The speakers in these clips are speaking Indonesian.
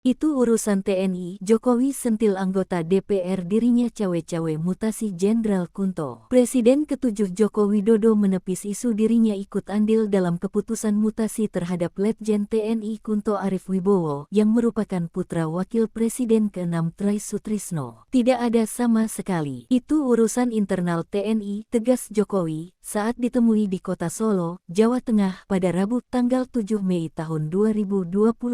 Itu urusan TNI, Jokowi sentil anggota DPR dirinya cawe-cawe mutasi Jenderal Kunto. Presiden ke-7 Joko Widodo menepis isu dirinya ikut andil dalam keputusan mutasi terhadap Letjen TNI Kunto Arif Wibowo yang merupakan putra Wakil Presiden ke-6 Try Sutrisno. Tidak ada sama sekali. Itu urusan internal TNI, tegas Jokowi, saat ditemui di kota Solo, Jawa Tengah pada Rabu tanggal 7 Mei tahun 2025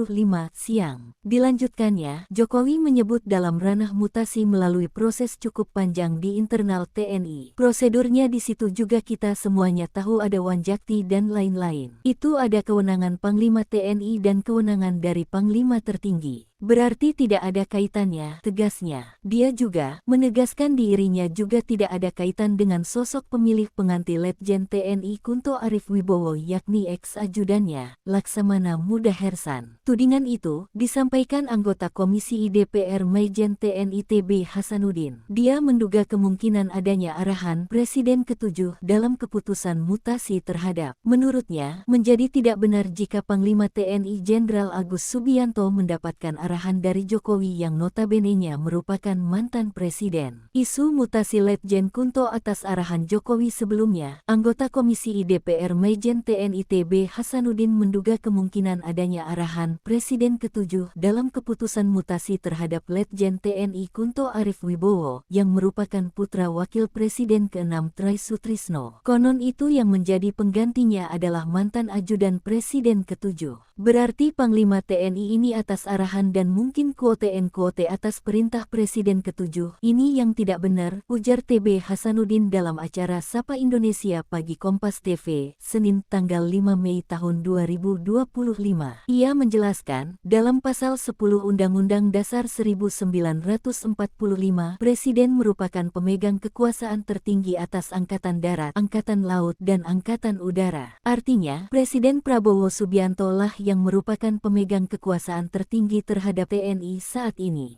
siang. Dilanjutkannya, Jokowi menyebut dalam ranah mutasi melalui proses cukup panjang di internal TNI. Prosedurnya di situ juga kita semuanya tahu ada wanjakti dan lain-lain. Itu ada kewenangan Panglima TNI dan kewenangan dari Panglima tertinggi. Berarti tidak ada kaitannya, tegasnya. Dia juga menegaskan dirinya juga tidak ada kaitan dengan sosok pemilih pengganti Letjen TNI Kunto Arif Wibowo yakni ex-ajudannya, Laksamana Muda Hersan. Tudingan itu disampaikan anggota Komisi DPR Maijen TNI TB Hasanuddin. Dia menduga kemungkinan adanya arahan Presiden ke-7 dalam keputusan mutasi terhadap. Menurutnya, menjadi tidak benar jika Panglima TNI Jenderal Agus Subianto mendapatkan arahan dari Jokowi yang notabene-nya merupakan mantan presiden. Isu mutasi Letjen Kunto atas arahan Jokowi sebelumnya, anggota Komisi DPR Maijen TNI TB Hasanuddin menduga kemungkinan adanya arahan Presiden ke-7 dalam keputusan mutasi terhadap Letjen TNI Kunto Arif Wibowo yang merupakan putra Wakil Presiden ke-6 Try Sutrisno. Konon itu yang menjadi penggantinya adalah mantan ajudan Presiden ke-7. Berarti Panglima TNI ini atas arahan dan mungkin quote-unquote atas perintah Presiden ke-7. Ini yang tidak benar, ujar TB Hasanuddin dalam acara Sapa Indonesia Pagi Kompas TV, Senin tanggal 5 Mei tahun 2025. Ia menjelaskan, dalam pasal 10 Undang-Undang Dasar 1945, Presiden merupakan pemegang kekuasaan tertinggi atas Angkatan Darat, Angkatan Laut, dan Angkatan Udara. Artinya, Presiden Prabowo Subianto lah yang merupakan pemegang kekuasaan tertinggi terhadap TNI saat ini.